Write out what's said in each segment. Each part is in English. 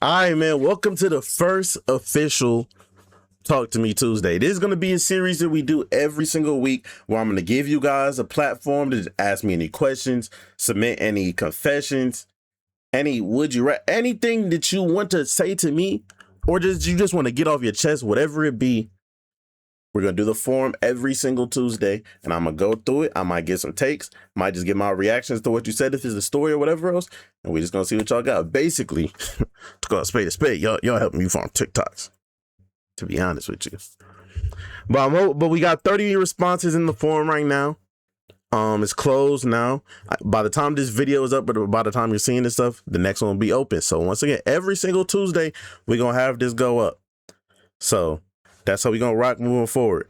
All right, man. Welcome to the first official Talk to Me Tuesday. This is going to be a series that we do every single week where I'm going to give you guys a platform to ask me any questions, submit any confessions, any would you rather, anything that you want to say to me, or just you just want to get off your chest, whatever it be. We're going to do the forum every single Tuesday, and I'm going to go through it. I might get some takes, might just get my reactions to what you said if it's a story or whatever else, and we're just going to see what y'all got. Basically, to go spade to spade, y'all helping me farm TikToks, to be honest with you. But we got 30 responses in the forum right now. It's closed now. By the time this video is up, but by the time you're seeing this stuff, the next one will be open. So once again, every single Tuesday, we're going to have this go up. So that's how we're going to rock moving forward.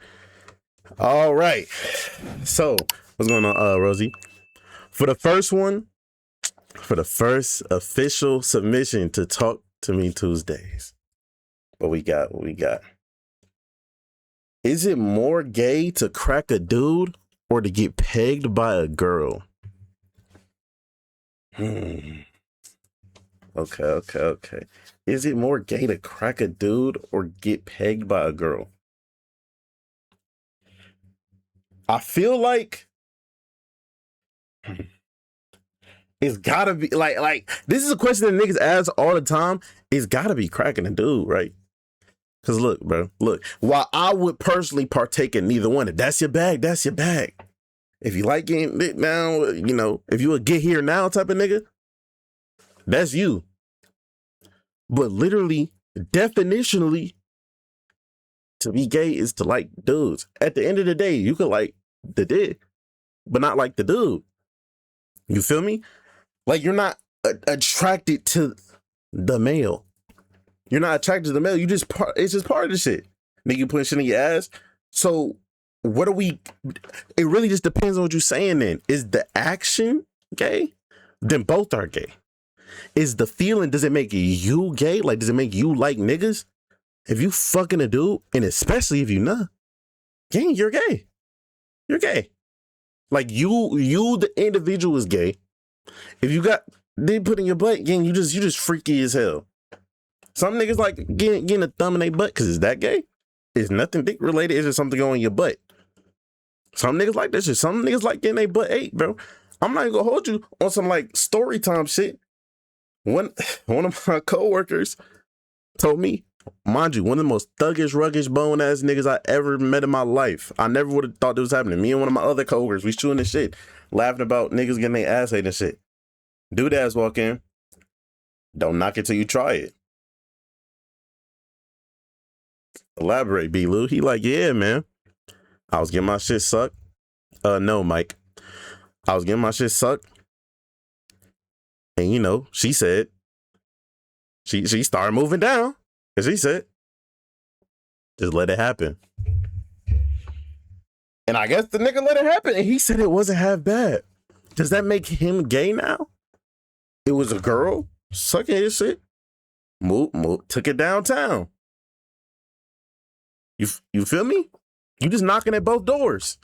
All right. So what's going on, Rosie? For the first official submission to Talk to Me Tuesdays, what we got? Is it more gay to crack a dude or to get pegged by a girl? Okay. Is it more gay to crack a dude or get pegged by a girl? I feel like it's gotta be like this is a question that niggas ask all the time. It's gotta be cracking a dude, right? Cause look, bro, while I would personally partake in neither one, if that's your bag, that's your bag. If you like getting lit now, you know, if you a get here now type of nigga, that's you. But literally, definitionally, to be gay is to like dudes. At the end of the day, you could like the dick, but not like the dude. You feel me? Like you're not attracted to the male. You're not attracted to the male. It's just part of the shit. Nigga putting shit in your ass. So what are we? It really just depends on what you're saying then. Is the action gay? Then both are gay. Is the feeling, does it make you gay? Like, does it make you like niggas? If you fucking a dude, and especially if you not, gang, you're gay. You're gay. Like you the individual is gay. If you got dick put in your butt, gang, you just freaky as hell. Some niggas like getting a thumb in their butt because it's that gay. It's nothing dick related. It's just something going in your butt. Some niggas like that shit. Some niggas like getting their butt ate, bro. I'm not even gonna hold you on some like story time shit. One of my coworkers told me, mind you, one of the most thuggish, ruggish, bone ass niggas I ever met in my life. I never would have thought this was happening. Me and one of my other coworkers, we shooting this shit, laughing about niggas getting their ass ate and shit. Dude ass walk in. Don't knock it till you try it. Elaborate, B. Lou. He like, yeah, man. I was getting my shit sucked. No, Mike. I was getting my shit sucked. And you know, she said, she started moving down. And she said, just let it happen. And I guess the nigga let it happen. And he said it wasn't half bad. Does that make him gay now? It was a girl sucking his shit. Move, took it downtown. You feel me? You just knocking at both doors.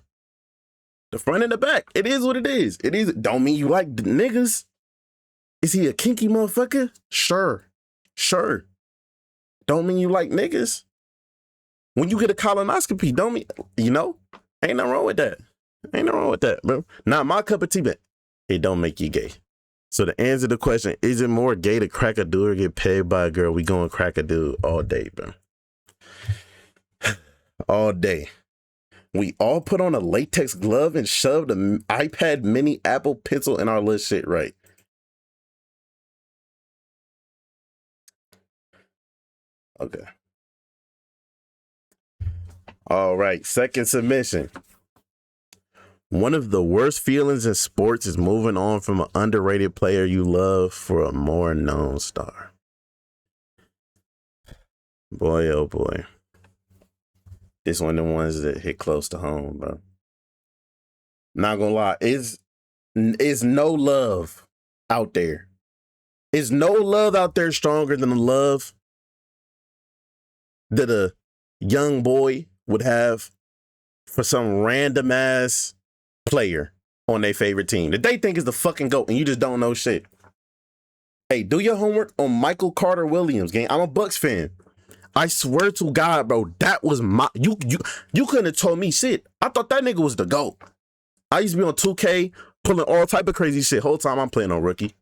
The front and the back. It is what it is. It is. Don't mean you like the niggas. Is he a kinky motherfucker? Sure. Don't mean you like niggas. When you get a colonoscopy, don't mean, you know, ain't nothing wrong with that. Bro. Not my cup of tea, but it don't make you gay. So to answer the question, is it more gay to crack a dude or get paid by a girl? We going to crack a dude all day, bro. All day. We all put on a latex glove and shoved an iPad mini Apple Pencil in our little shit, right? Okay. All right. Second submission. One of the worst feelings in sports is moving on from an underrated player you love for a more known star. Boy, oh boy. It's one of the ones that hit close to home, bro. Not gonna lie, it's no love out there. Is no love out there stronger than the love that a young boy would have for some random ass player on their favorite team that they think is the fucking GOAT and you just don't know shit? Hey, do your homework on Michael Carter Williams, gang. I'm a Bucks fan. I swear to God, bro, that was my you couldn't have told me shit. I thought that nigga was the GOAT. I used to be on 2K pulling all type of crazy shit. Whole time I'm playing on rookie.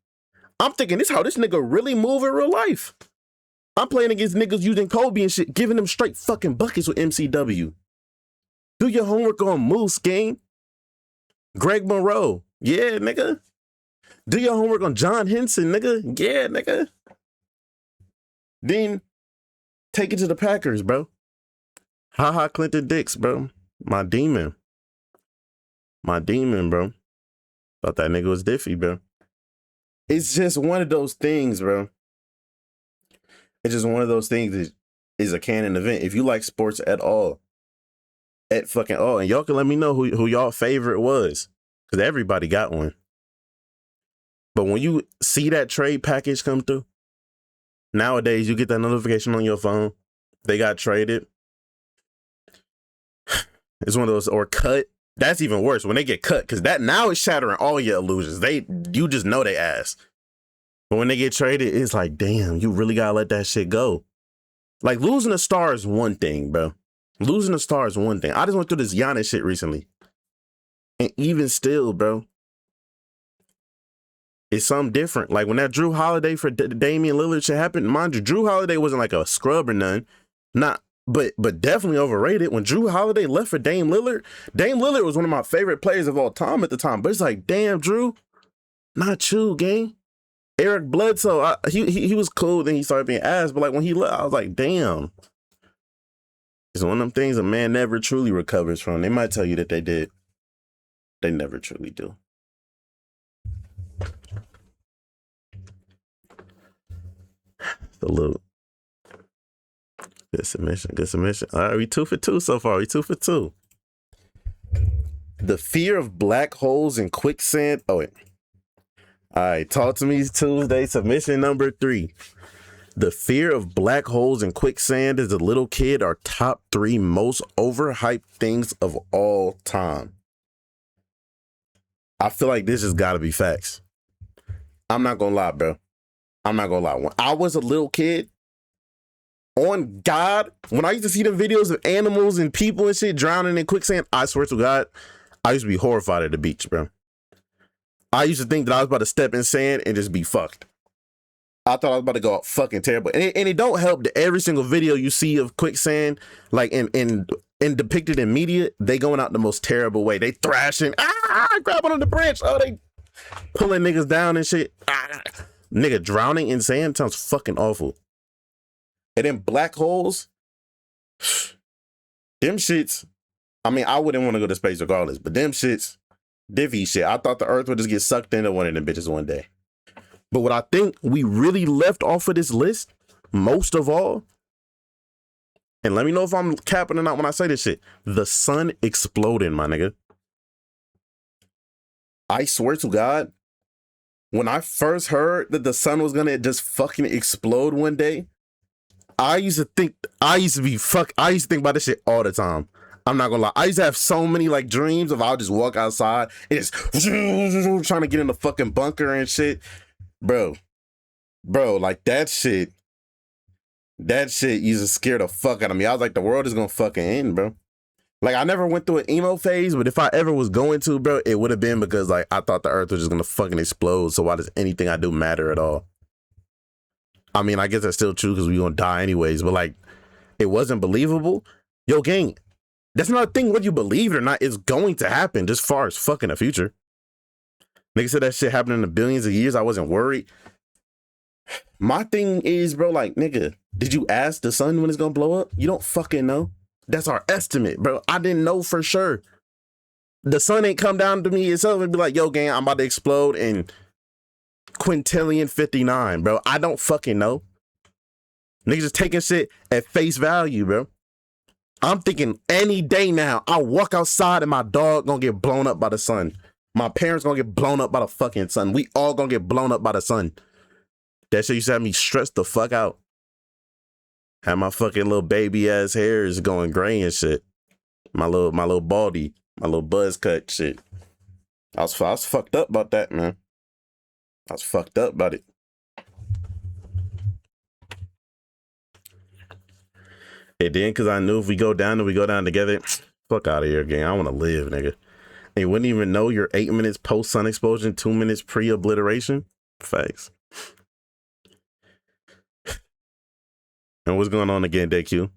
I'm thinking this how this nigga really move in real life. I'm playing against niggas using Kobe and shit, giving them straight fucking buckets with MCW. Do your homework on Moose, gang. Greg Monroe. Yeah, nigga. Do your homework on John Henson, nigga. Yeah, nigga. Then take it to the Packers, bro. Ha Clinton Dix, bro. My demon. My demon, bro. Thought that nigga was diffy, bro. It's just one of those things, bro. It's just one of those things that is a canon event. If you like sports at all, at fucking all, and y'all can let me know who y'all favorite was, because everybody got one. But when you see that trade package come through, nowadays you get that notification on your phone. They got traded. It's one of those, or cut. That's even worse when they get cut, because that now is shattering all your illusions. You just know they ass. But when they get traded, it's like, damn, you really gotta let that shit go. Like, losing a star is one thing, bro. Losing a star is one thing. I just went through this Giannis shit recently. And even still, bro, it's something different. Like when that Drew Holiday for Damian Lillard shit happened, mind you, Drew Holiday wasn't like a scrub or none. But definitely overrated. When Drew Holiday left for Dame Lillard was one of my favorite players of all time at the time. But it's like, damn, Drew, not you, gang. Eric Bledsoe, he was cool, then he started being ass. But like when he left, I was like, damn. It's one of them things a man never truly recovers from. They might tell you that they did. They never truly do. Salute. Good submission. All right, we 2 for 2 so far. We 2 for 2. The fear of black holes and quicksand. Oh, wait. All right, talk to me Tuesday. Submission number 3. The fear of black holes and quicksand as a little kid are top 3 most overhyped things of all time. I feel like this has got to be facts. I'm not going to lie, bro. I'm not going to lie. When I was a little kid, on God, when I used to see the videos of animals and people and shit drowning in quicksand, I swear to God, I used to be horrified at the beach, bro. I used to think that I was about to step in sand and just be fucked. I thought I was about to go out fucking terrible. And it don't help that every single video you see of quicksand, like in depicted in media, they going out the most terrible way. They thrashing, grabbing on the branch. Oh, they pulling niggas down and shit. Nigga, drowning in sand sounds fucking awful. And then black holes, them shits, I mean, I wouldn't want to go to space regardless, but them shits, divvy shit. I thought the earth would just get sucked into one of them bitches one day. But what I think we really left off of this list, most of all, and let me know if I'm capping or not when I say this shit, the sun exploding, my nigga. I swear to God, when I first heard that the sun was gonna just fucking explode one day, I used to think about this shit all the time. I'm not gonna lie. I used to have so many like dreams of I'll just walk outside and just trying to get in the fucking bunker and shit. Bro, like that shit used to scare the fuck out of me. I was like, the world is gonna fucking end, bro. Like, I never went through an emo phase, but if I ever was going to, bro, it would have been because like I thought the earth was just gonna fucking explode. So why does anything I do matter at all? I mean, I guess that's still true because we gonna die anyways, but like, it wasn't believable. Yo, gang, that's not a thing whether you believe it or not. It's going to happen just far as fucking the future. Nigga said that shit happened in the billions of years. I wasn't worried. My thing is, bro, like, nigga, did you ask the sun when it's gonna blow up? You don't fucking know. That's our estimate, bro. I didn't know for sure. The sun ain't come down to me itself and be like, yo, gang, I'm about to explode in quintillion 59, bro. I don't fucking know. Niggas just taking shit at face value, bro. I'm thinking any day now, I'll walk outside and my dog gonna get blown up by the sun. My parents gonna get blown up by the fucking sun. We all gonna get blown up by the sun. That shit used to have me stressed the fuck out. Had my fucking little baby ass hairs going gray and shit. My little baldy, my little buzz cut shit. I was fucked up about that, man. I was fucked up about it. And then because I knew if we go down and we go down together, fuck out of here, gang. I want to live, nigga. And you wouldn't even know you're 8 minutes post sun explosion, 2 minutes pre obliteration. Facts. And what's going on again, DQ?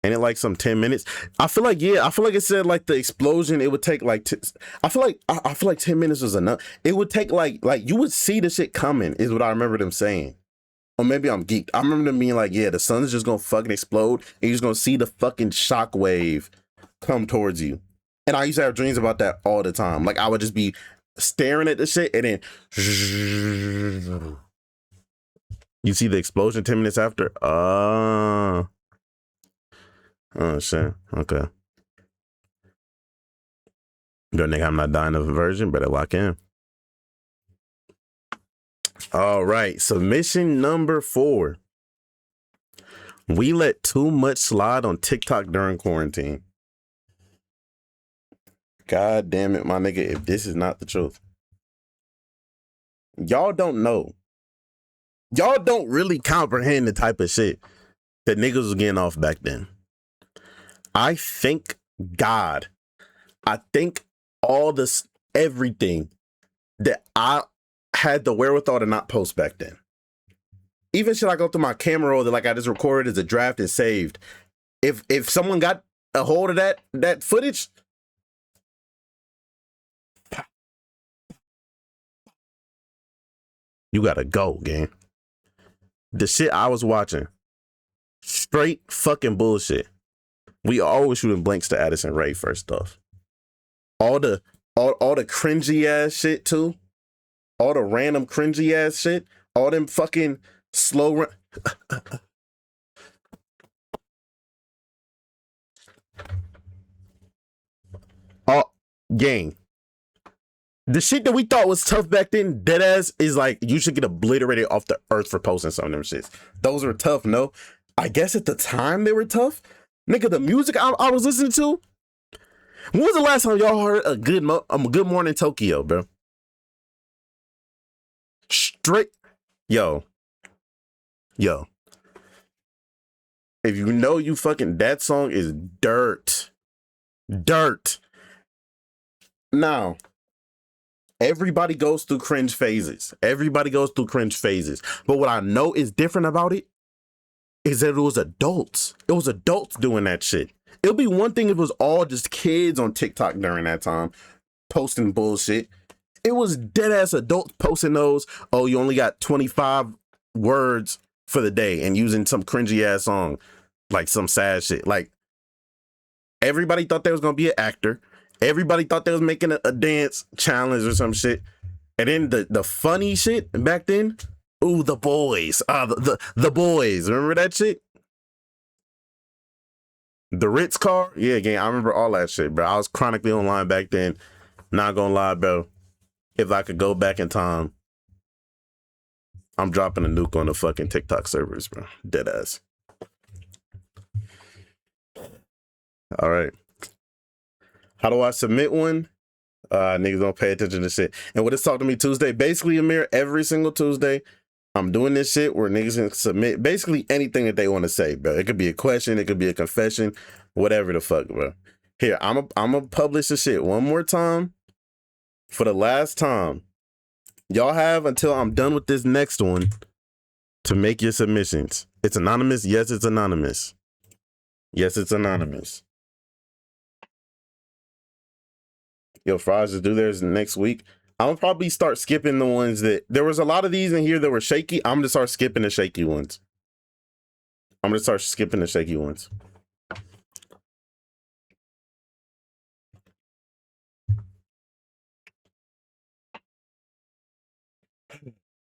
Ain't it like some 10 minutes? I feel like it said like the explosion, it would take like, I feel like 10 minutes was enough. It would take like you would see the shit coming is what I remember them saying. Or maybe I'm geeked. I remember them being like, yeah, the sun's just gonna fucking explode and you're just gonna see the fucking shockwave come towards you. And I used to have dreams about that all the time. Like I would just be staring at the shit and then you see the explosion 10 minutes after. Oh shit. Okay. Good nigga, I'm not dying of aversion, better lock in. All right. Submission number 4. We let too much slide on TikTok during quarantine. God damn it, my nigga, if this is not the truth. Y'all don't know. Y'all don't really comprehend the type of shit that niggas was getting off back then. I thank God. I think all this, everything that I had the wherewithal to not post back then. Even shit I go through my camera roll that like I just recorded as a draft and saved. If someone got a hold of that footage, you gotta go, gang. The shit I was watching, straight fucking bullshit. We always shooting blanks to Addison Rae first off. All the cringy ass shit too. All the random cringy ass shit. All them fucking slow gang. The shit that we thought was tough back then, dead ass, is like you should get obliterated off the earth for posting some of them shits. Those were tough, no? I guess at the time they were tough. Nigga, the music I was listening to. When was the last time y'all heard a Good Morning Tokyo, bro? Straight, yo. If you know you fucking, that song is dirt. Now, everybody goes through cringe phases. But what I know is different about it is that it was adults. It was adults doing that shit. It would be one thing if it was all just kids on TikTok during that time posting bullshit. It was dead ass adults posting those. Oh, you only got 25 words for the day and using some cringy ass song, like some sad shit. Like everybody thought they was gonna be an actor. Everybody thought they was making a dance challenge or some shit. And then the funny shit back then. Ooh, the boys. The boys. Remember that shit? The Ritz car? Yeah, gang. I remember all that shit, bro. I was chronically online back then. Not gonna lie, bro. If I could go back in time, I'm dropping a nuke on the fucking TikTok servers, bro. Dead ass. All right. How do I submit one? Niggas don't pay attention to shit. And what is Talk to Me Tuesday? Basically, Amir, every single Tuesday, I'm doing this shit where niggas can submit basically anything that they want to say, bro. It could be a question, it could be a confession, whatever the fuck, bro. Here, I'm gonna publish the shit one more time for the last time. Y'all have until I'm done with this next one to make your submissions. It's anonymous. Yes, it's anonymous. Yes, it's anonymous. Yo, Fries, just do theirs next week. I'm gonna probably start skipping the ones that there was a lot of these in here that were shaky. I'm gonna start skipping the shaky ones.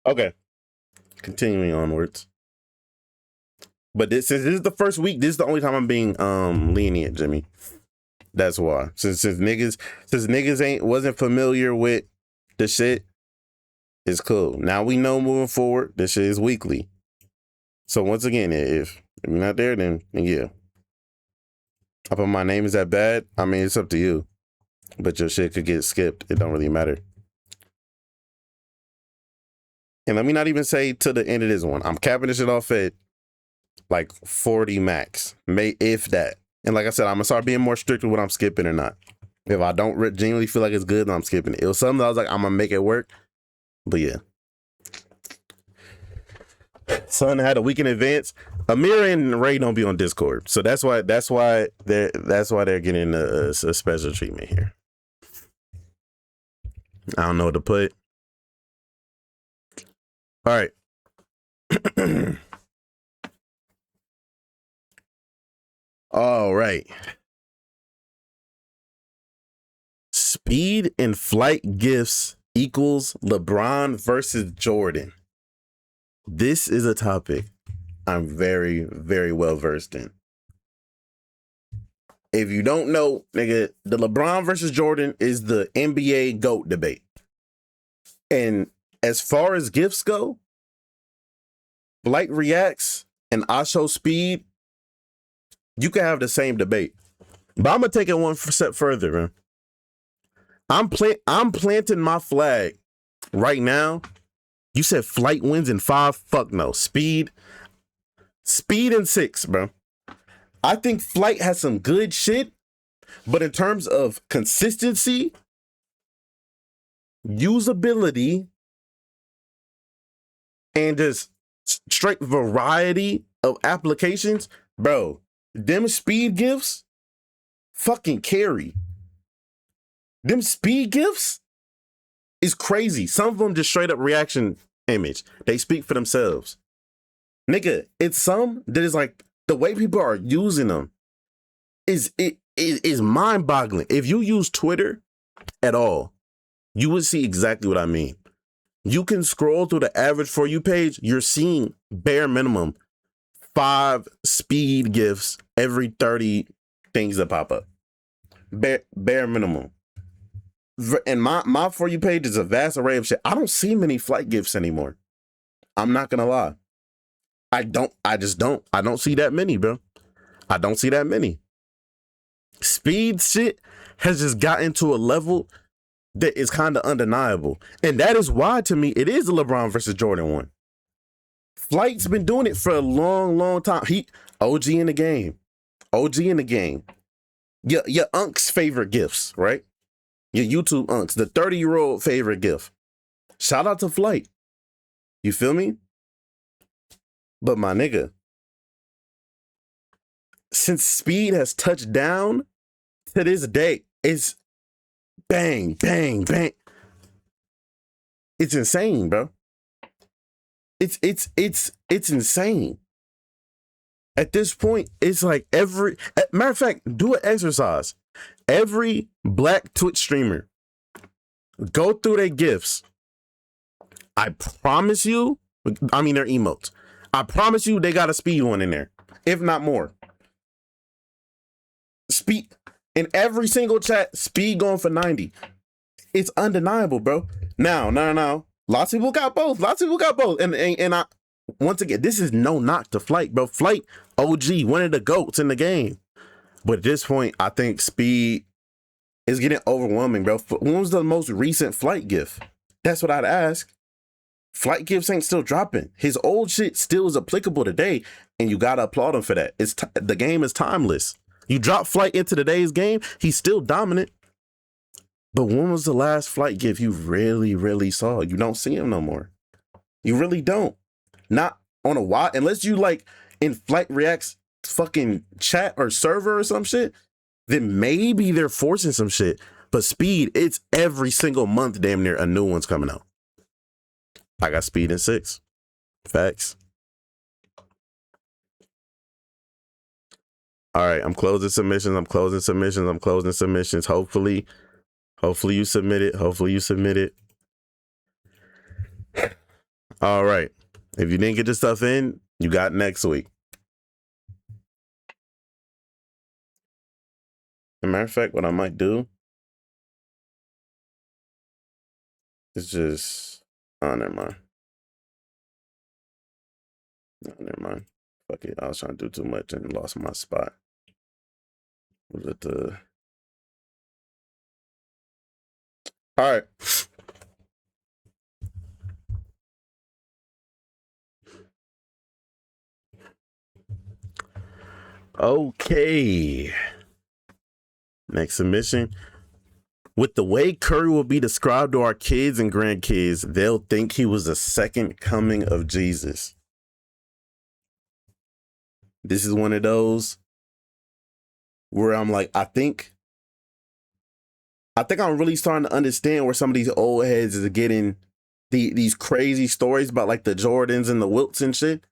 Okay, continuing onwards. But this is the first week. This is the only time I'm being lenient, Jimmy. That's why. Since niggas wasn't familiar with the shit, it's cool. Now we know moving forward, this shit is weekly. So once again, if you're not there, then yeah. I put my name, is that bad? I mean, it's up to you. But your shit could get skipped. It don't really matter. And let me not even say to the end of this one. I'm capping this shit off at like 40 max, may if that. And like I said, I'm gonna start being more strict with what I'm skipping or not. If I don't genuinely feel like it's good, then I'm skipping it. It was something that I was like, I'm gonna make it work. But yeah, son had a week in advance. Amir and Ray don't be on Discord, so that's why they're getting a special treatment here. I don't know what to put. All right. All right. Speed and flight gifts equals LeBron versus Jordan. This is a topic I'm very, very well versed in. If you don't know, nigga, the LeBron versus Jordan is the NBA GOAT debate. And as far as gifts go, Flight Reacts and I Show Speed, you can have the same debate. But I'm gonna take it one step further, man. I'm planting my flag right now. You said Flight wins in 5. Fuck no. Speed in 6, bro. I think Flight has some good shit, but in terms of consistency, usability, and just straight variety of applications, bro, them speed gifts fucking carry. Them speed gifts is crazy. Some of them just straight up reaction image. They speak for themselves. Nigga, it's some that is like the way people are using them is mind-boggling. If you use Twitter at all, you would see exactly what I mean. You can scroll through the average For You page, you're seeing bare minimum 5 speed gifts every 30 things that pop up. Bare minimum. And my For You page is a vast array of shit. I don't see many flight gifts anymore. I'm not gonna lie. I don't see that many, bro. I don't see that many. Speed shit has just gotten to a level that is kind of undeniable. And that is why, to me, it is the LeBron versus Jordan one. Flight's been doing it for a long, long time. He OG in the game. OG in the game. Your unc's favorite gifts, right? Your YouTube unks, the 30-year-old favorite gift. Shout out to Flight. You feel me? But my nigga, since Speed has touched down to this day, it's bang, bang, bang. It's insane, bro. It's insane. At this point, it's like matter of fact, do an exercise. Every black Twitch streamer, go through their gifts. I promise you, I mean their emotes. I promise you they got a speed one in there, if not more. Speed in every single chat, speed going for 90. It's undeniable, bro. Now. Lots of people got both. And I, once again, this is no knock to Flight, bro. Flight, OG, one of the GOATs in the game. But at this point, I think Speed is getting overwhelming, bro. When was the most recent Flight gift? That's what I'd ask. Flight gifts ain't still dropping. His old shit still is applicable today, and you gotta applaud him for that. The game is timeless. You drop Flight into today's game, he's still dominant. But when was the last Flight gift you really saw? You don't see him no more. You really don't. Not on a while, unless you like in Flight Reacts fucking chat or server or some shit, then maybe they're forcing some shit. But Speed, it's every single month damn near a new one's coming out. I got Speed in 6. Facts. All right, I'm closing submissions. Hopefully you submit it. All right. If you didn't get this stuff in, you got next week. As a matter of fact, what I might do is just... Oh, never mind. Fuck it. I was trying to do too much and lost my spot. Was it the... All right. Okay. Next submission. With the way Curry will be described to our kids and grandkids, they'll think he was the second coming of Jesus. This is one of those where I'm like, I think I'm really starting to understand where some of these old heads is getting these crazy stories about like the Jordans and the Wilts and shit.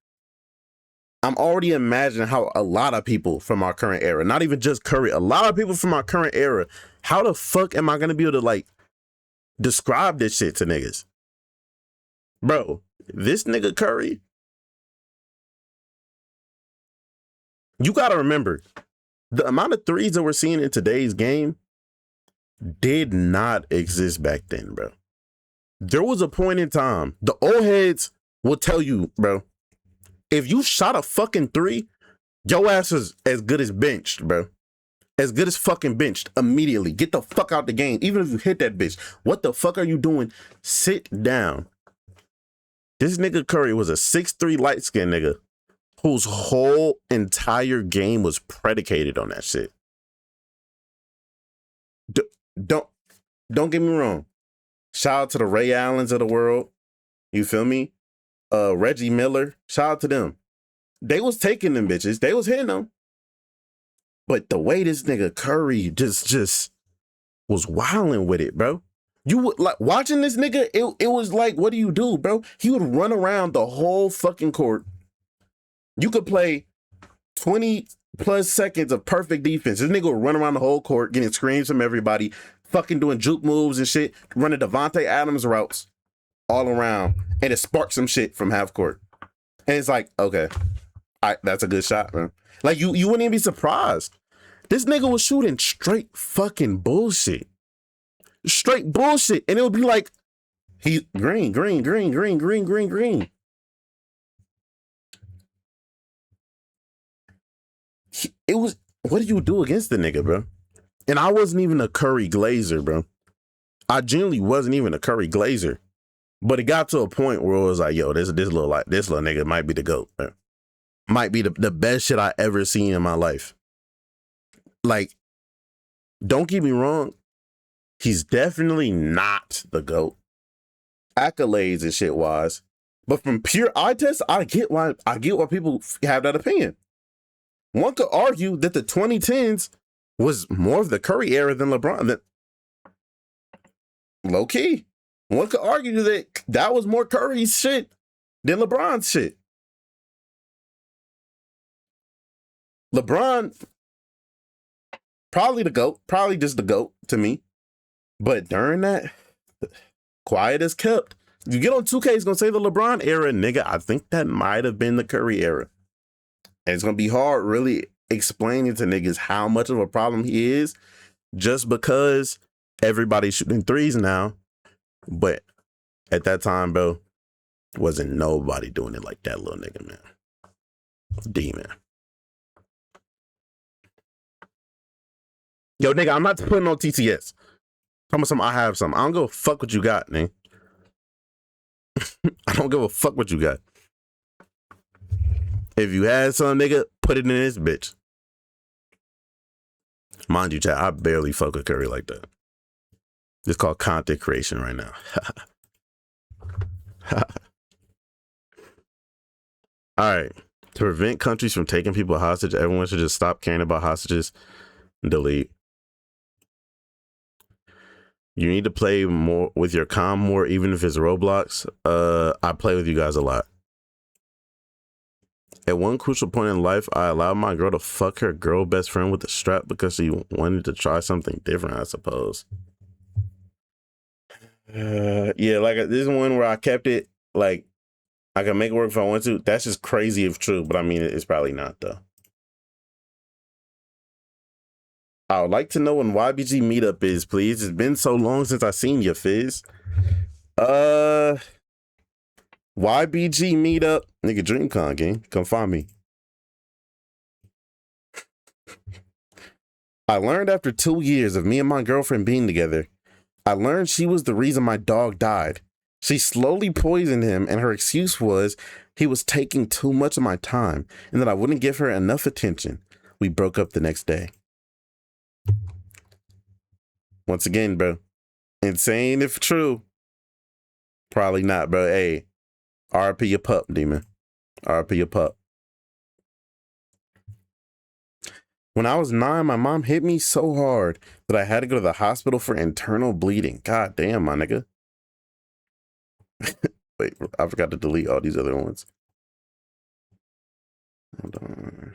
I'm already imagining how a lot of people from our current era, not even just Curry, a lot of people from our current era, how the fuck am I going to be able to like describe this shit to niggas? Bro, this nigga Curry, you got to remember, the amount of threes that we're seeing in today's game did not exist back then, bro. There was a point in time, the old heads will tell you, bro, if you shot a fucking three, your ass is as good as benched, bro. As good as fucking benched immediately. Get the fuck out the game. Even if you hit that bitch, what the fuck are you doing? Sit down. This nigga Curry was a 6'3" light-skinned nigga whose whole entire game was predicated on that shit. Don't get me wrong. Shout out to the Ray Allens of the world. You feel me? Reggie Miller. Shout out to them. They was taking them bitches. They was hitting them. But the way this nigga Curry just was wilding with it, bro. You would like watching this nigga, it was like, what do you do, bro? He would run around the whole fucking court. You could play 20 plus seconds of perfect defense. This nigga would run around the whole court, getting screens from everybody, fucking doing juke moves and shit, running Devontae Adams routes all around, and it sparked some shit from half court. And it's like, okay, that's a good shot, man. Like, you wouldn't even be surprised. This nigga was shooting straight fucking bullshit. Straight bullshit. And it would be like, he green. It was, what do you do against the nigga, bro? And I wasn't even a Curry glazer, bro. I genuinely wasn't even a Curry glazer. But it got to a point where it was like, yo, this little nigga might be the GOAT, man. Might be the best shit I ever seen in my life. Like, don't get me wrong. He's definitely not the GOAT. Accolades and shit wise. But from pure eye test, I get why people have that opinion. One could argue that the 2010s was more of the Curry era than LeBron. Low key. One could argue that was more Curry's shit than LeBron's shit. LeBron, probably the GOAT, probably just the GOAT to me. But during that, quiet as kept. You get on 2K, it's going to say the LeBron era, nigga. I think that might have been the Curry era. And it's going to be hard really explaining to niggas how much of a problem he is just because everybody's shooting threes now. But at that time, bro, wasn't nobody doing it like that little nigga, man. D-man. Yo, nigga, I'm not putting on TTS. Tell me something, I have something. I don't give a fuck what you got, man. I don't give a fuck what you got. If you had some, nigga, put it in this bitch. Mind you, chat, I barely fuck with Curry like that. It's called content creation right now. All right. To prevent countries from taking people hostage, everyone should just stop caring about hostages and delete. You need to play more with your comm more, even if it's Roblox. I play with you guys a lot. At one crucial point in life, I allowed my girl to fuck her girl best friend with a strap because she wanted to try something different, I suppose. Yeah, like this is one where I kept it, like, I can make it work if I want to. That's just crazy if true, but I mean, it's probably not, though. I would like to know when YBG meetup is, please. It's been so long since I seen you, Fizz. YBG meetup. Nigga, DreamCon gang. Come find me. I learned after 2 years of me and my girlfriend being together, I learned she was the reason my dog died. She slowly poisoned him, and her excuse was he was taking too much of my time and that I wouldn't give her enough attention. We broke up the next day. Once again, bro. Insane if true. Probably not, bro. Hey, RP your pup, demon. RP your pup. When I was 9, my mom hit me so hard that I had to go to the hospital for internal bleeding. God damn, my nigga. Wait, I forgot to delete all these other ones. Hold on.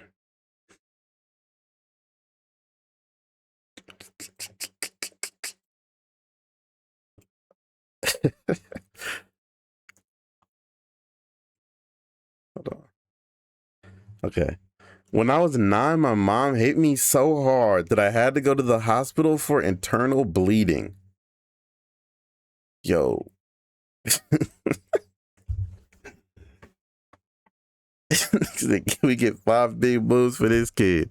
Hold on. Okay. When I was 9, my mom hit me so hard that I had to go to the hospital for internal bleeding. Yo. We get 5 big moves for this kid.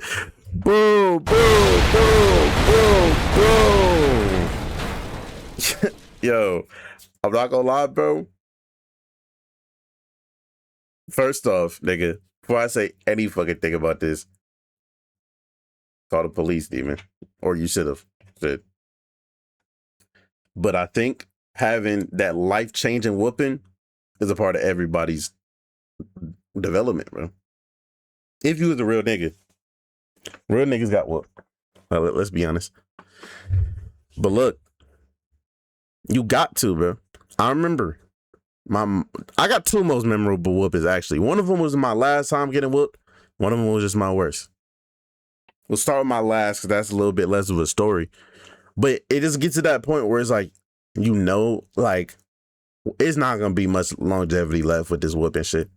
Boom, boom, boom, boom, boom. Yo, I'm not gonna lie, bro. First off, nigga, before I say any fucking thing about this, call the police, demon. Or you should have. But I think having that life-changing whooping is a part of everybody's development, bro. If you was a real nigga. Real niggas got whooped. Let's be honest. But look, you got to, bro. I remember I got 2 most memorable whoopings, actually. One of them was my last time getting whooped. One of them was just my worst. We'll start with my last because that's a little bit less of a story. But it just gets to that point where it's like, you know, like, it's not going to be much longevity left with this whooping shit.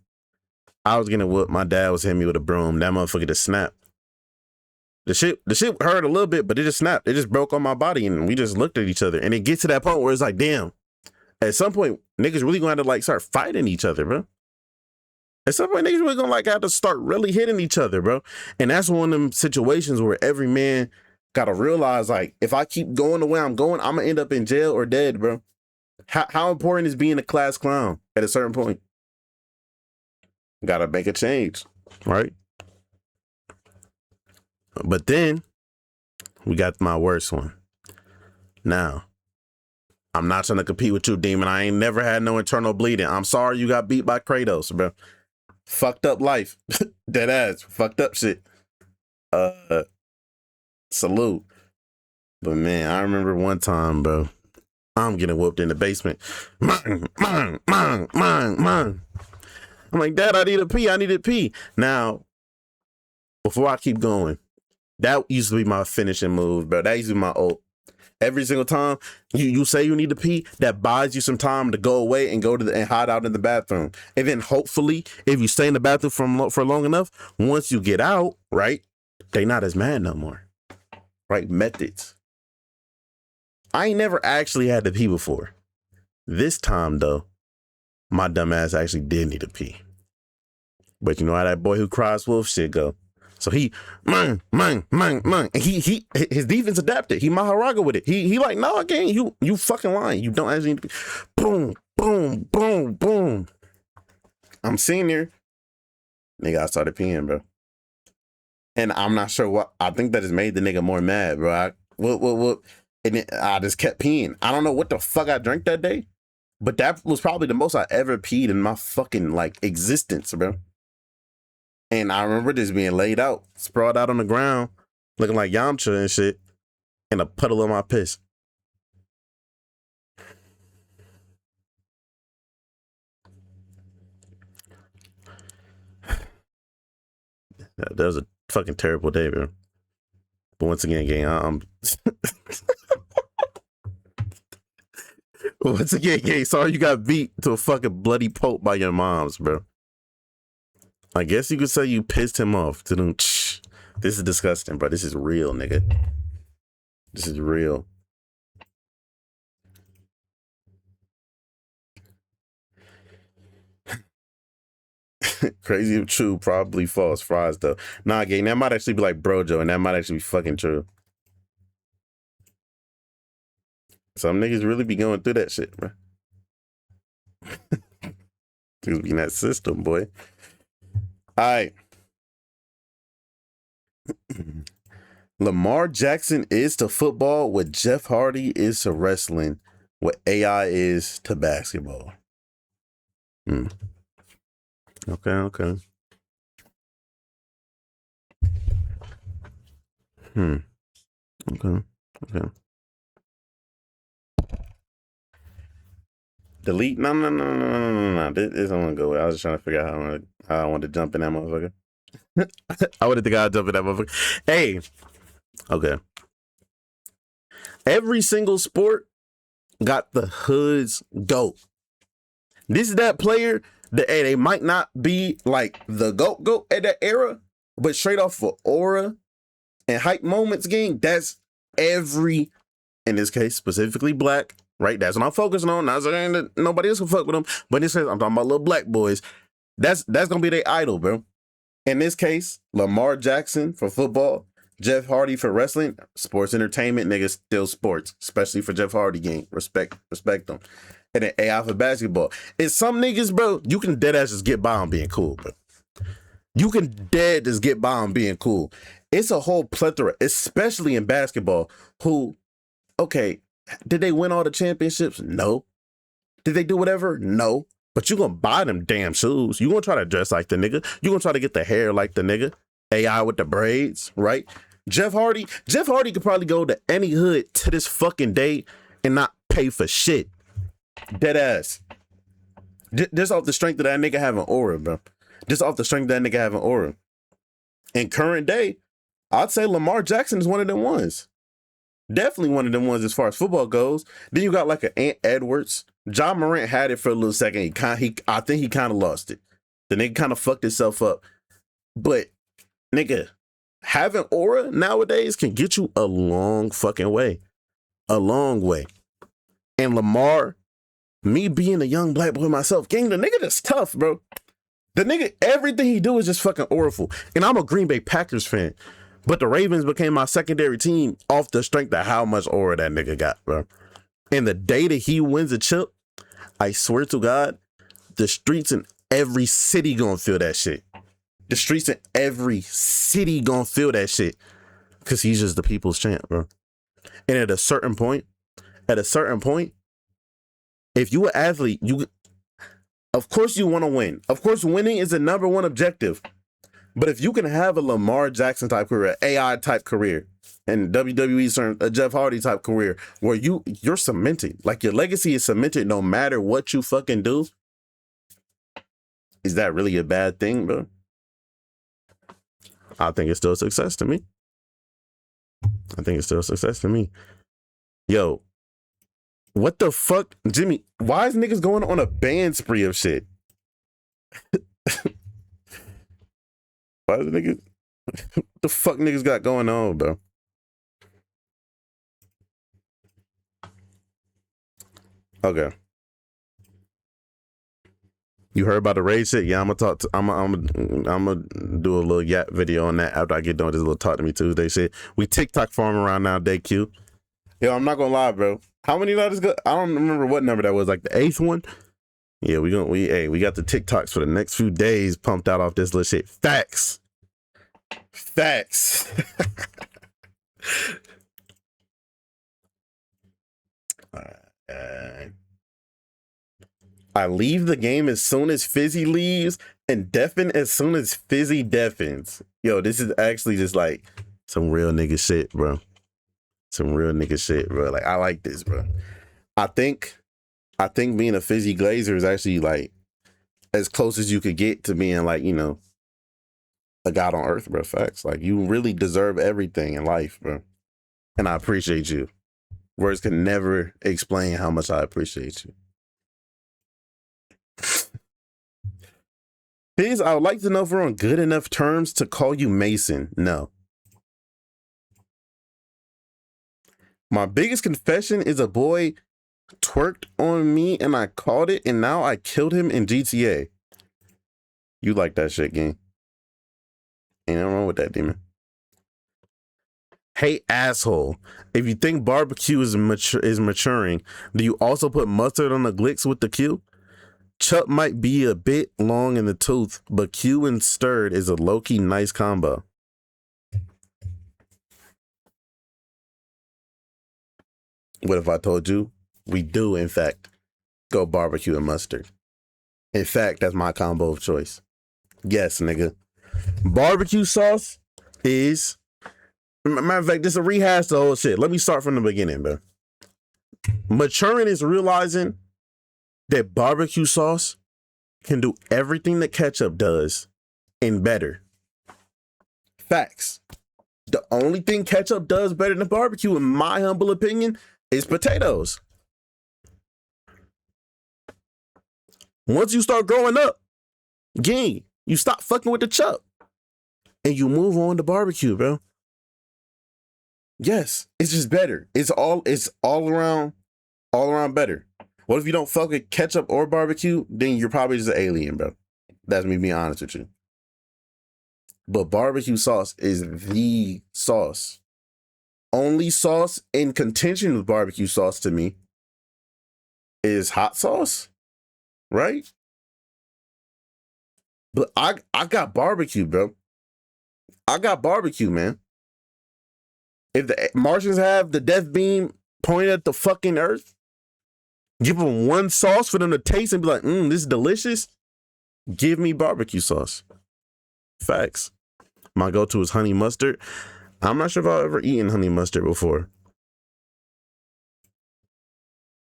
I was getting whooped. My dad was hitting me with a broom. That motherfucker just snapped. The shit hurt a little bit, but it just snapped. It just broke on my body, and we just looked at each other. And it gets to that point where it's like, damn, at some point, niggas really gonna have to like start fighting each other, bro. At some point, niggas really gonna like have to start really hitting each other, bro. And that's one of them situations where every man gotta realize, like, if I keep going the way I'm going, I'm gonna end up in jail or dead, bro. How important is being a class clown at a certain point? Gotta make a change, right? But then we got my worst one. Now, I'm not trying to compete with you, demon. I ain't never had no internal bleeding. I'm sorry you got beat by Kratos, bro. Fucked up life. Dead ass. Fucked up shit. Salute. But man, I remember one time, bro. I'm getting whooped in the basement. Mine. I'm like, Dad, I need to pee. I need to pee. Now, before I keep going, that used to be my finishing move, bro. That used to be my ult. Every single time you say you need to pee, that buys you some time to go away and go to and hide out in the bathroom. And then hopefully, if you stay in the bathroom for long enough, once you get out, right, they not as mad no more. Right? Methods. I ain't never actually had to pee before. This time, though, my dumb ass actually did need to pee. But you know how that boy who cries wolf shit go. So he, man. And his defense adapted. He Maharaga with it. He like, no, I can't. You fucking lying. You don't actually need to be. Boom, boom, boom, boom. I'm sitting there. Nigga, I started peeing, bro. And I'm not sure what. I think that just made the nigga more mad, bro. What? And then I just kept peeing. I don't know what the fuck I drank that day, but that was probably the most I ever peed in my fucking like existence, bro. And I remember just being laid out, sprawled out on the ground, looking like Yamcha and shit, in a puddle of my piss. That was a fucking terrible day, bro. But once again, gang, once again, gang, sorry you got beat to a fucking bloody pulp by your moms, bro. I guess you could say you pissed him off. This is disgusting, bro. This is real, nigga. This is real. Crazy if true, probably false. Fries, though. Nah, gang, that might actually be like Brojo, and that might actually be fucking true. Some niggas really be going through that shit, bro. Niggas be in that system, boy. All right. Lamar Jackson is to football what Jeff Hardy is to wrestling, what AI is to basketball. Okay. Okay. Okay. Delete? No. This don't want to go. I was just trying to figure out how I want to jump in that motherfucker. I would have think I'd jump in that motherfucker. Hey, okay. Every single sport got the hood's GOAT. This is that player that, hey, they might not be like the GOAT at that era, but straight off for aura and hype moments game, that's every, in this case, specifically black, right? That's what I'm focusing on. Not saying that nobody else can fuck with them, but in this case, I'm talking about little black boys. That's gonna be their idol, bro. In this case, Lamar Jackson for football, Jeff Hardy for wrestling, sports entertainment, niggas still sports, especially for Jeff Hardy game. Respect them. And then AI for basketball. It's some niggas, bro, you can dead ass just get by on being cool, bro. You can dead just get by on being cool. It's a whole plethora, especially in basketball, who, okay, did they win all the championships? No. Did they do whatever? No. But you gonna buy them damn shoes. You gonna try to dress like the nigga. You gonna try to get the hair like the nigga. AI with the braids, right? Jeff Hardy could probably go to any hood to this fucking day and not pay for shit. Dead ass. Just off the strength of that nigga having aura, bro. Just off the strength of that nigga having aura. In current day, I'd say Lamar Jackson is one of them ones. Definitely one of them ones as far as football goes. Then you got like an Ant Edwards. John Morant had it for a little second. I think he kind of lost it. The nigga kind of fucked himself up. But nigga, having aura nowadays can get you a long fucking way. A long way. And Lamar, me being a young black boy myself, gang, the nigga that's tough, bro. The nigga, everything he do is just fucking auraful. And I'm a Green Bay Packers fan. But the Ravens became my secondary team off the strength of how much aura that nigga got, bro. And the day that he wins a chip, I swear to God, the streets in every city gonna feel that shit. The streets in every city gonna feel that shit. Because he's just the people's champ, bro. And at a certain point, if you an athlete, of course you want to win. Of course, winning is the number one objective. But if you can have a Lamar Jackson type career, AI type career, and WWE's a Jeff Hardy type career, where you're cemented, like your legacy is cemented no matter what you fucking do, is that really a bad thing, bro? I think it's still a success to me. Yo, what the fuck, Jimmy? Why is niggas going on a ban spree of shit? Why is niggas? What the fuck niggas got going on, bro? Okay. You heard about the raid shit? Yeah, I'm gonna do a little yap video on that after I get done with this little Talk to Me Tuesday shit. We TikTok farm around nowadays, Q. Yo, I'm not gonna lie, bro. How many letters go? I don't remember what number that was, like the 8th one. Yeah, we got the TikToks for the next few days pumped out off this little shit. Facts. I leave the game as soon as Fizzy leaves and deafen as soon as Fizzy deafens. Yo, this is actually just like some real nigga shit, bro. Like, I like this, bro. I think being a Fizzy Glazer is actually like as close as you could get to being like, you know, a god on earth, bro. Facts. Like, you really deserve everything in life, bro. And I appreciate you. Words can never explain how much I appreciate you. Please, I would like to know if we're on good enough terms to call you Mason. No. My biggest confession is a boy twerked on me and I caught it and now I killed him in GTA. You like that shit, gang. Ain't nothing wrong with that, demon. Hey, asshole. If you think barbecue is maturing, do you also put mustard on the glicks with the Q? Chup might be a bit long in the tooth, but Q and stirred is a low-key nice combo. What if I told you we do, in fact, go barbecue and mustard? In fact, that's my combo of choice. Yes, nigga. Barbecue sauce is, matter of fact, just to rehash the whole shit. Let me start from the beginning, bro. Maturing is realizing that barbecue sauce can do everything that ketchup does and better. Facts. The only thing ketchup does better than barbecue, in my humble opinion, is potatoes. Once you start growing up, gang, you stop fucking with the chup and you move on to barbecue, bro. Yes, it's just better. It's all around better. What if you don't fuck with ketchup or barbecue? Then you're probably just an alien, bro. That's me being honest with you. But barbecue sauce is the sauce. Only sauce in contention with barbecue sauce to me is hot sauce, right? But I got barbecue, bro. I got barbecue, man. If the Martians have the death beam pointed at the fucking earth, give them one sauce for them to taste and be like, this is delicious. Give me barbecue sauce. Facts. My go-to is honey mustard. I'm not sure if I've ever eaten honey mustard before.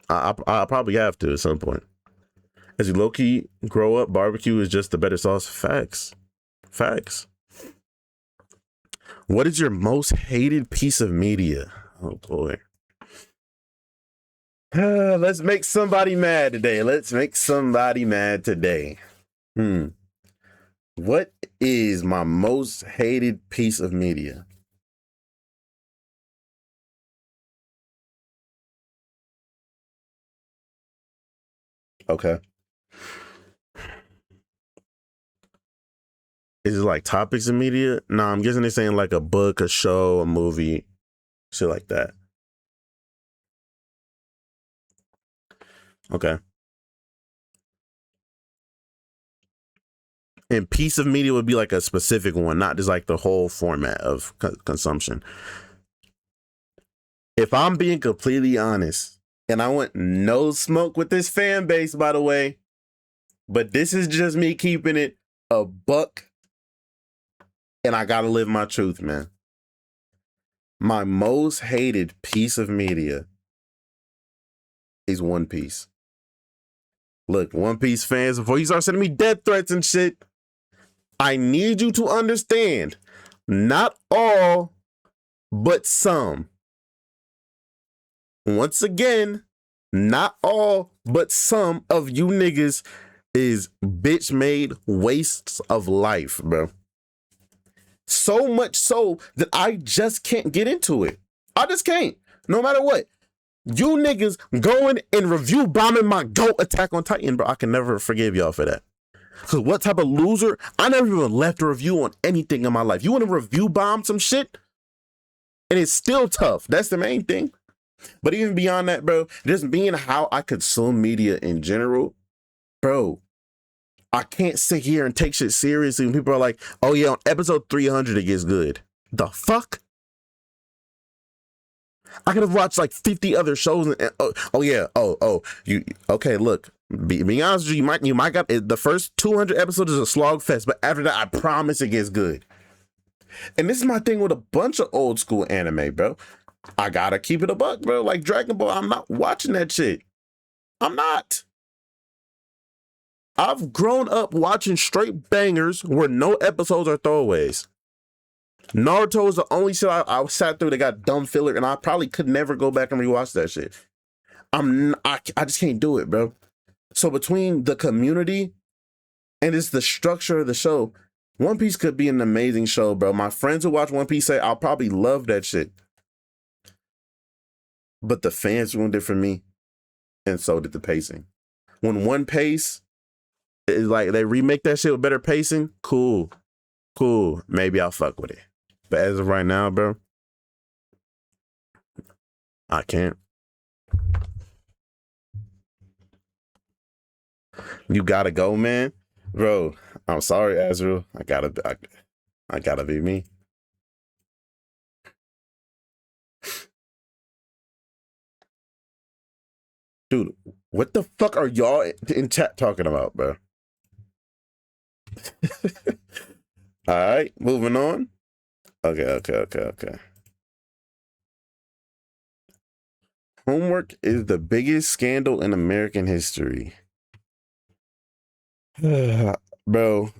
I probably have to at some point. As you low-key grow up, barbecue is just the better sauce. Facts. Facts. What is your most hated piece of media? Oh, boy. Let's make somebody mad today. What is my most hated piece of media? Okay. Is it like topics of media? No, I'm guessing they're saying like a book, a show, a movie, shit like that. Okay. And piece of media would be like a specific one, not just like the whole format of consumption. If I'm being completely honest, and I want no smoke with this fan base, by the way, but this is just me keeping it a buck, and I gotta live my truth, man. My most hated piece of media is One Piece. Look, One Piece fans, before you start sending me death threats and shit, I need you to understand, not all, but some. Once again, not all, but some of you niggas is bitch made wastes of life, bro. So much so that I just can't get into it. I just can't. No matter what. You niggas going and review bombing my GOAT Attack on Titan, bro. I can never forgive y'all for that. Because what type of loser? I never even left a review on anything in my life. You want to review bomb some shit? And it's still tough. That's the main thing. But even beyond that, bro, just being how I consume media in general, bro, I can't sit here and take shit seriously when people are like, oh yeah, on episode 300 it gets good. The fuck? I could have watched like 50 other shows and you okay, look, being honest with you, you might got the first 200 episodes is a slog fest, but after that I promise it gets good. And this is my thing with a bunch of old school anime, bro. I gotta keep it a buck, bro. Like Dragon Ball, I'm not watching that shit. I'm not. I've grown up watching straight bangers where no episodes are throwaways. Naruto is the only shit I sat through that got dumb filler, and I probably could never go back and rewatch that shit. I just can't do it, bro. So between the community and it's the structure of the show, One Piece could be an amazing show, bro. My friends who watch One Piece say I'll probably love that shit. But the fans ruined it for me, and so did the pacing. When One Piece is like they remake that shit with better pacing, cool. Maybe I'll fuck with it. But as of right now, bro, I can't. You gotta go, man. Bro, I'm sorry, Azrael. I gotta be me. Dude, what the fuck are y'all in chat talking about, bro? All right, moving on. Okay. Homework is the biggest scandal in American history. Bro,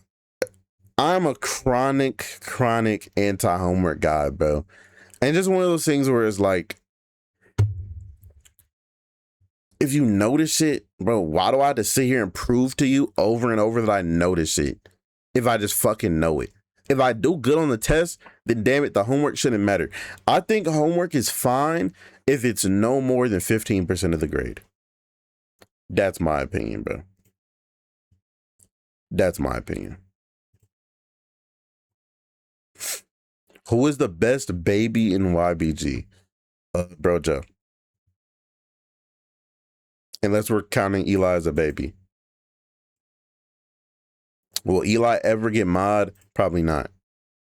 I'm a chronic anti-homework guy, bro. And just one of those things where it's like, if you notice it, bro, why do I have to sit here and prove to you over and over that I notice it if I just fucking know it? If I do good on the test, then damn it, the homework shouldn't matter. I think homework is fine if it's no more than 15% of the grade. That's my opinion, bro. That's my opinion. Who is the best baby in YBG? Bro, Joe. Unless we're counting Eli as a baby. Will Eli ever get mod? Probably not.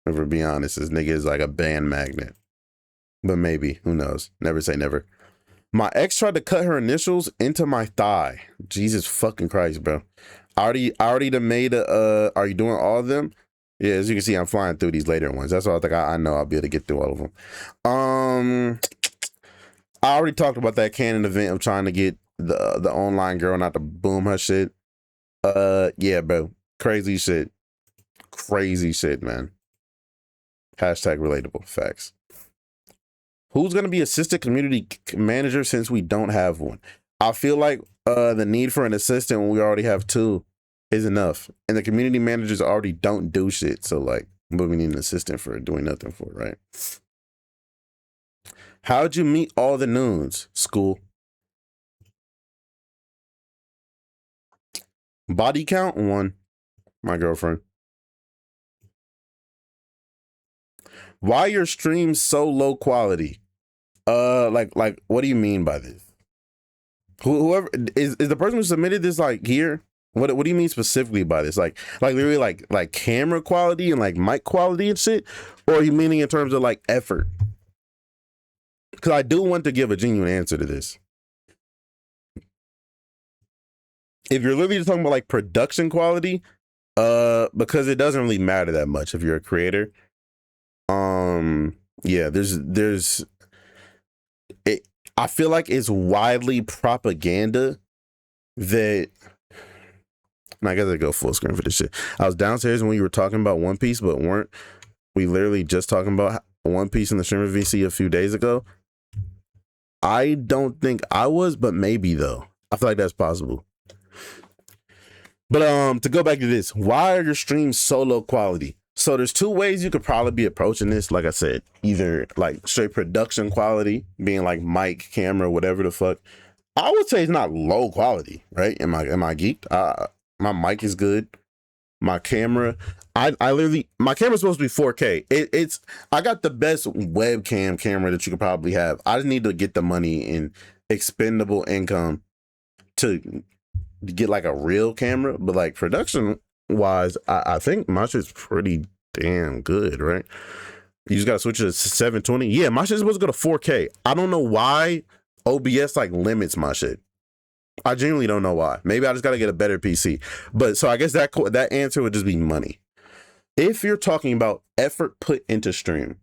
If we're being honest, this nigga is like a band magnet. But maybe, who knows? Never say never. My ex tried to cut her initials into my thigh. Jesus fucking Christ, bro. I already done made a, are you doing all of them? Yeah, as you can see, I'm flying through these later ones. That's all I think I know I'll be able to get through all of them. I already talked about that canon event of trying to get the online girl not to boom her shit. Yeah, bro. Crazy shit, man. Hashtag relatable. Facts. Who's going to be assistant community manager since we don't have one? I feel like the need for an assistant when we already have two is enough. And the community managers already don't do shit. So like, but we need an assistant for doing nothing for it, right? How'd you meet all the noons? School. Body count? 1. My girlfriend. Why your streams so low quality? Like what do you mean by this? Whoever is the person who submitted this like here? What do you mean specifically by this? Like literally like camera quality and like mic quality and shit? Or are you meaning in terms of like effort? Because I do want to give a genuine answer to this. If you're literally just talking about like production quality, because it doesn't really matter that much if you're a creator. Yeah, there's it. I feel like it's widely propaganda that. And I gotta go full screen for this shit. I was downstairs when we were talking about One Piece, but weren't we literally just talking about One Piece in the streamer VC a few days ago? I don't think I was, but maybe though. I feel like that's possible. But to go back to this, why are your streams so low quality? So there's 2 ways you could probably be approaching this. Like I said, either like straight production quality, being like mic, camera, whatever the fuck. I would say it's not low quality, right? Am I geeked? My mic is good. My camera, I literally, my camera's supposed to be 4K. I got the best webcam camera that you could probably have. I just need to get the money in expendable income to get like a real camera, but like production wise, I think my shit's pretty damn good, right? You just gotta switch it to 720. Yeah, my shit's supposed to go to 4K. I don't know why OBS like limits my shit. I genuinely don't know why. Maybe I just gotta get a better PC. But so I guess that answer would just be money. If you're talking about effort put into stream,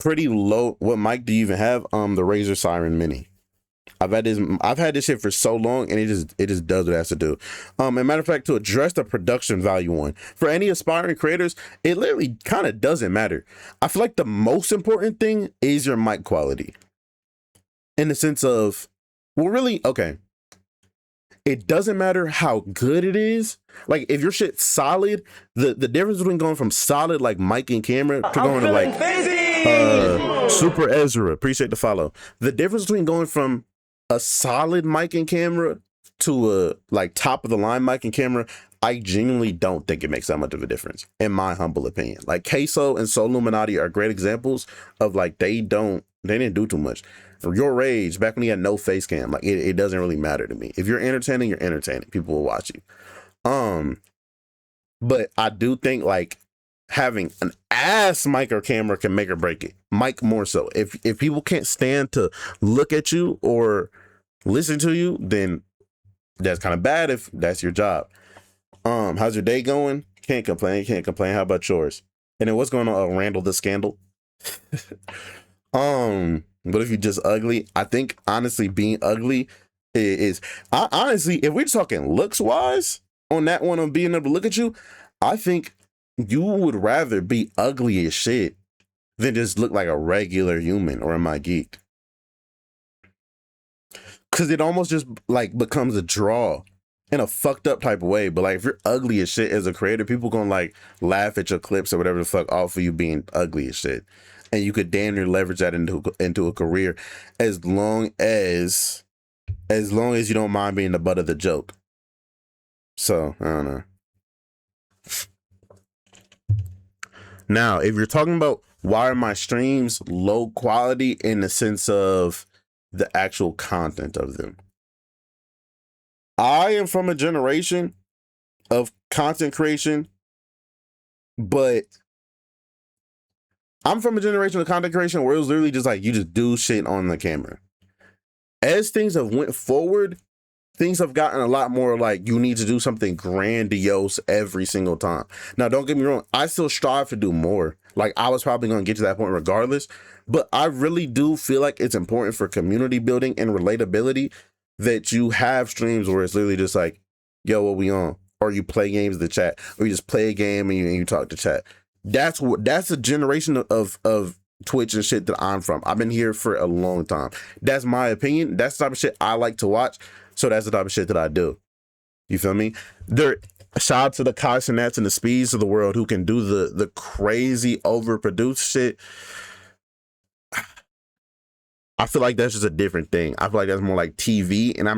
pretty low. What mic do you even have? The Razer Siren Mini. I've had this shit for so long, and it just does what it has to do. As a matter of fact, to address the production value one, for any aspiring creators, it literally kind of doesn't matter. I feel like the most important thing is your mic quality. In the sense of, well, really, okay. It doesn't matter how good it is. Like if your shit's solid, the difference between going from solid like mic and camera to going to like Super Ezra, appreciate the follow. The difference between going from a solid mic and camera to a like top of the line mic and camera, I genuinely don't think it makes that much of a difference, in my humble opinion. Like Queso and Soul Illuminati are great examples of like they didn't do too much. Your Rage, back when he had no face cam, like it doesn't really matter to me. If you're entertaining, you're entertaining. People will watch you. But I do think like having an ass mic or camera can make or break it. Mic more so. If people can't stand to look at you or listen to you, then that's kind of bad if that's your job. How's your day going? Can't complain. How about yours? And then what's going on, Randall the Scandal? But if you're just ugly, I think honestly being ugly is honestly, if we're talking looks wise on that one, on being able to look at you, I think you would rather be ugly as shit than just look like a regular human. Or am I geeked? Because it almost just like becomes a draw in a fucked up type of way. But like if you're ugly as shit as a creator, people gonna like laugh at your clips or whatever the fuck off of you being ugly as shit. And you could damn near leverage that into a career as long as you don't mind being the butt of the joke. So I don't know. Now, if you're talking about why are my streams low quality in the sense of the actual content of them, I am from a generation of content creation, but I'm from a generation of content creation where it was literally just like you just do shit on the camera. As things have went forward, things have gotten a lot more like you need to do something grandiose every single time. Now, don't get me wrong, I still strive to do more. Like I was probably going to get to that point regardless, but I really do feel like it's important for community building and relatability that you have streams where it's literally just like, yo, what we on? Or you play games in the chat, or you just play a game and you talk to chat. That's a generation of Twitch and shit that I'm from. I've been here for a long time. That's my opinion. That's the type of shit I like to watch. So that's the type of shit that I do. You feel me? Shout out to the Kai Cenats and the Speeds of the world who can do the crazy overproduced shit. I feel like that's just a different thing. I feel like that's more like TV, and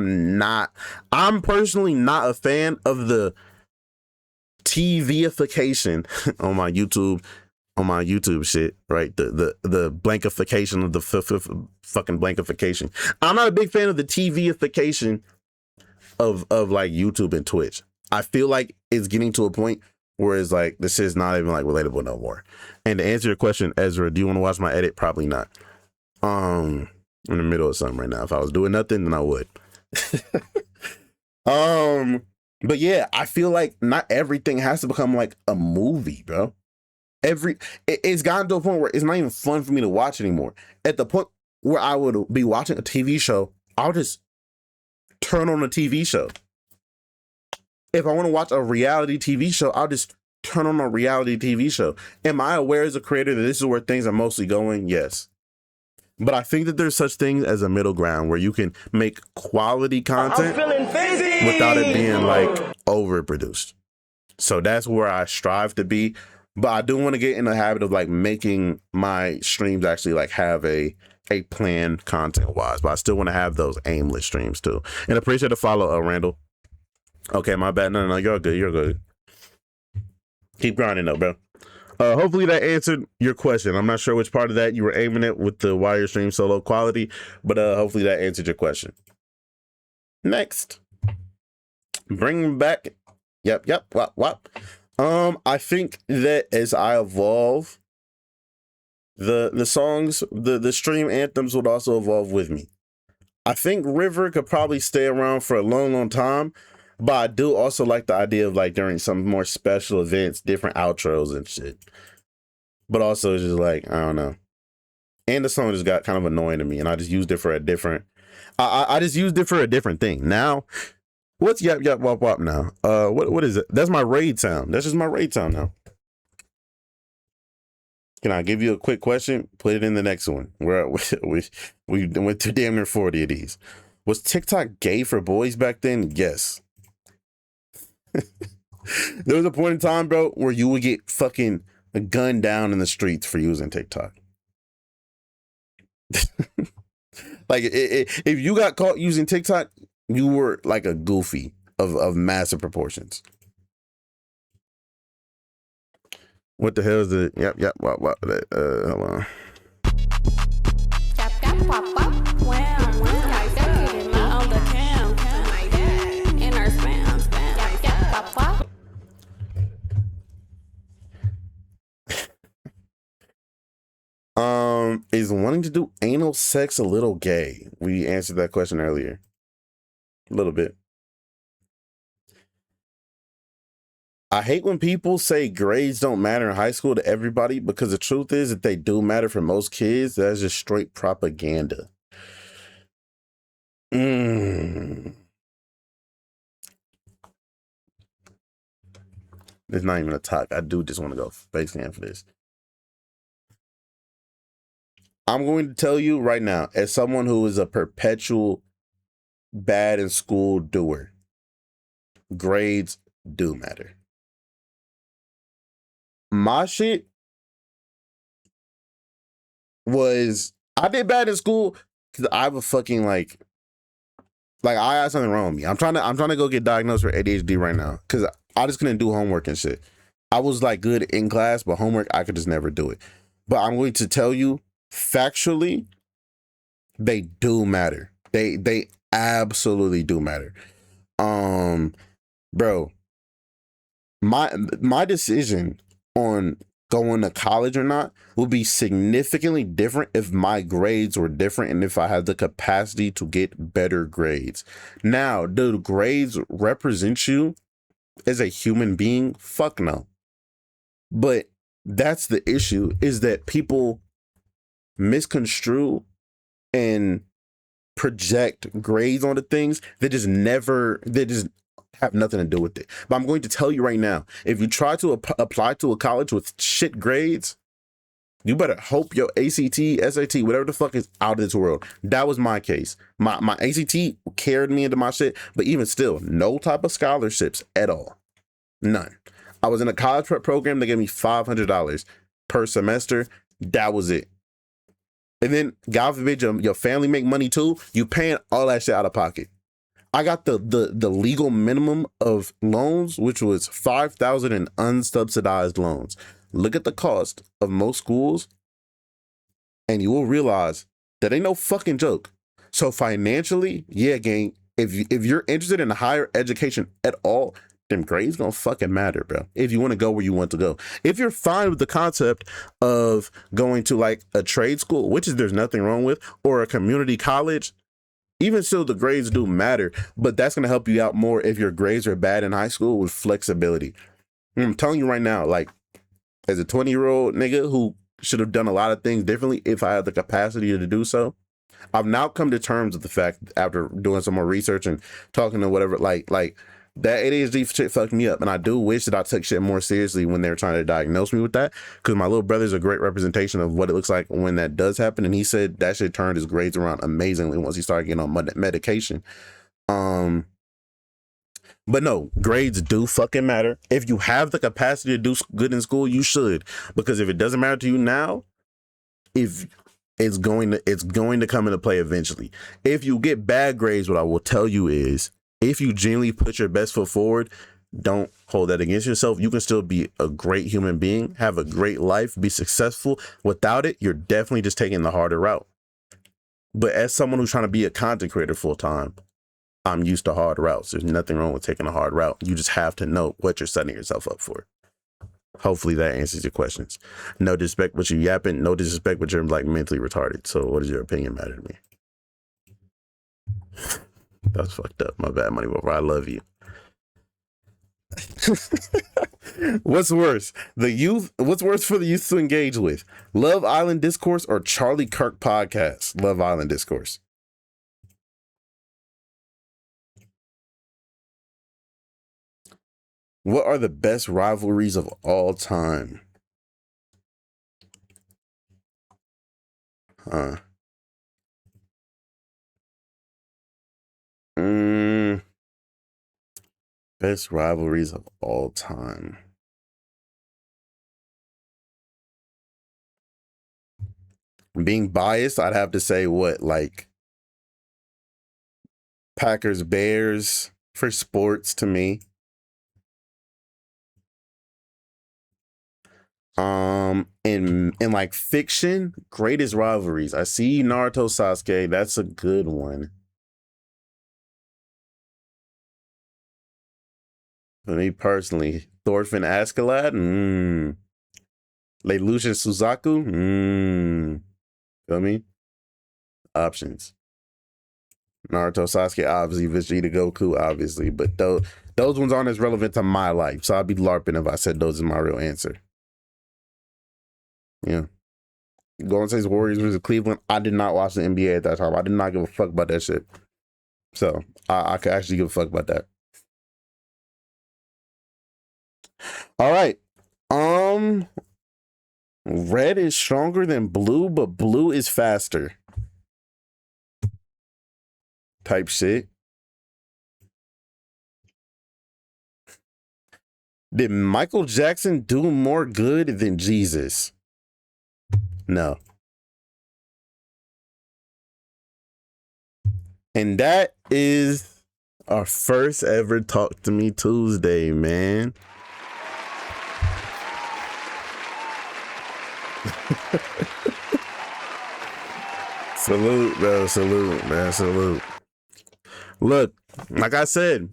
I'm personally not a fan of the TVification on my YouTube shit, right? The blankification of the fucking blankification. I'm not a big fan of the TVification of like YouTube and Twitch. I feel like it's getting to a point where it's like this is not even like relatable no more. And to answer your question, Ezra, do you want to watch my edit? Probably not. I'm in the middle of something right now. If I was doing nothing, then I would. But yeah, I feel like not everything has to become like a movie, bro. It's gotten to a point where it's not even fun for me to watch anymore. At the point where I would be watching a TV show, I'll just turn on a TV show. If I want to watch a reality TV show, I'll just turn on a reality TV show. Am I aware as a creator that this is where things are mostly going? Yes. But I think that there's such things as a middle ground where you can make quality content without it being like overproduced. So that's where I strive to be. But I do want to get in the habit of like making my streams actually like have a plan content wise. But I still want to have those aimless streams too. And appreciate the follow, Randall. Okay, my bad. No, you're good. You're good. Keep grinding though, bro. Hopefully that answered your question. I'm not sure which part of that you were aiming at with the why your stream so low quality, but hopefully that answered your question. Next, bring back. Yep. What? I think that as I evolve, the songs, the stream anthems would also evolve with me. I think River could probably stay around for a long time, but I do also like the idea of like during some more special events, different outros and shit. But also it's just like, I don't know. And the song just got kind of annoying to me, and I just used it for a different. I just used it for a different thing. Now, what's yap wop wop now? What is it? That's my raid sound. That's just my raid sound now. Can I give you a quick question? Put it in the next one. We went to damn near 40 of these. Was TikTok gay for boys back then? Yes. There was a point in time, bro, where you would get fucking gunned down in the streets for using TikTok. Like, if you got caught using TikTok, you were like a goofy of massive proportions. What the hell is the what hold on. Is wanting to do anal sex a little gay? We answered that question earlier. A little bit. I hate when people say grades don't matter in high school to everybody, because the truth is that they do matter for most kids. That's just straight propaganda. There's not even a talk. I do just want to go face hand for this. I'm going to tell you right now, as someone who is a perpetual bad in school doer, grades do matter. My shit was, I did bad in school because I have a fucking like I had something wrong with me. I'm trying to go get diagnosed for ADHD right now because I just couldn't do homework and shit. I was like good in class, but homework I could just never do it. But I'm going to tell you factually, they do matter. They absolutely do matter. Bro, my decision on going to college or not will be significantly different if my grades were different and if I had the capacity to get better grades. Now, do grades represent you as a human being? Fuck no. But that's the issue, is that people misconstrue and project grades onto things that just have nothing to do with it. But I'm going to tell you right now, if you try to apply to a college with shit grades, you better hope your ACT, SAT, whatever the fuck is out of this world. That was my case. My ACT carried me into my shit, but even still, no type of scholarships at all. None. I was in a college prep program that gave me $500 per semester. That was it. And then, God forbid, your family make money too. You paying all that shit out of pocket. I got the legal minimum of loans, which was $5,000 in unsubsidized loans. Look at the cost of most schools, and you will realize that ain't no fucking joke. So financially, yeah, gang, if you're interested in higher education at all, them grades gonna fucking matter, bro. If you want to go where you want to go. If you're fine with the concept of going to like a trade school, which is there's nothing wrong with, or a community college, even still the grades do matter, but that's gonna help you out more if your grades are bad in high school with flexibility. I'm telling you right now, like, as a 20-year-old nigga who should have done a lot of things differently if I had the capacity to do so, I've now come to terms with the fact, after doing some more research and talking to whatever, like that ADHD shit fucked me up. And I do wish that I took shit more seriously when they were trying to diagnose me with that, because my little brother's a great representation of what it looks like when that does happen. And he said that shit turned his grades around amazingly once he started getting on medication. But no, grades do fucking matter. If you have the capacity to do good in school, you should. Because if it doesn't matter to you now, if it's going to come into play eventually. If you get bad grades, what I will tell you is, if you genuinely put your best foot forward, don't hold that against yourself. You can still be a great human being, have a great life, be successful. Without it, you're definitely just taking the harder route. But as someone who's trying to be a content creator full time, I'm used to hard routes. There's nothing wrong with taking a hard route. You just have to know what you're setting yourself up for. Hopefully that answers your questions. No disrespect, but you yapping. No disrespect, but you're like mentally retarded. So what does your opinion matter to me? That's fucked up. My bad, Money Wolf. I love you. What's worse? What's worse for the youth to engage with? Love Island Discourse or Charlie Kirk podcast? Love Island Discourse. What are the best rivalries of all time? Huh. Best rivalries of all time. Being biased, I'd have to say like Packers Bears for sports to me. In like fiction, greatest rivalries. I see Naruto Sasuke. That's a good one. For me personally, Thorfinn Askeladd. Like Lucian Suzaku. Feel me? Options. Naruto, Sasuke, obviously. Vegeta, Goku, obviously. But those ones aren't as relevant to my life. So I'd be LARPing if I said those is my real answer. Yeah. Golden State Warriors versus Cleveland. I did not watch the NBA at that time. I did not give a fuck about that shit. So I could actually give a fuck about that. All right. Red is stronger than blue, but blue is faster. Type shit. Did Michael Jackson do more good than Jesus? No. And that is our first ever Talk to Me Tuesday, man. Salute, bro. Salute, man. Salute. Look, like I said,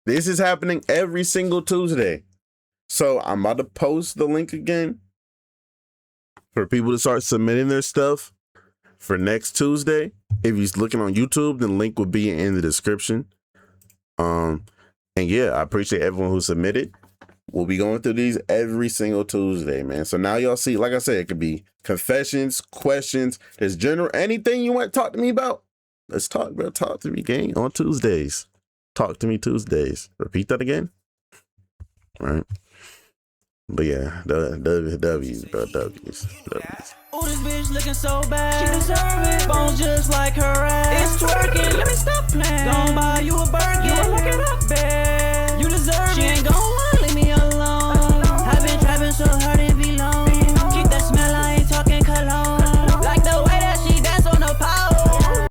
this is happening every single Tuesday. So I'm about to post the link again for people to start submitting their stuff for next Tuesday. If you're looking on YouTube, the link will be in the description. And yeah, I appreciate everyone who submitted. We'll be going through these every single Tuesday, man. So now y'all see, like I said, it could be confessions, questions, there's general, anything you want to talk to me about. Let's talk, bro. Talk to me, gang, on Tuesdays. Talk to me Tuesdays. Repeat that again. All right. But yeah, W's, bro. W's. Oh, this bitch looking so bad. She deserve it. Bones just like her ass. It's twerking. Let me stop playing. Gon' buy you a burger. You look it up, babe.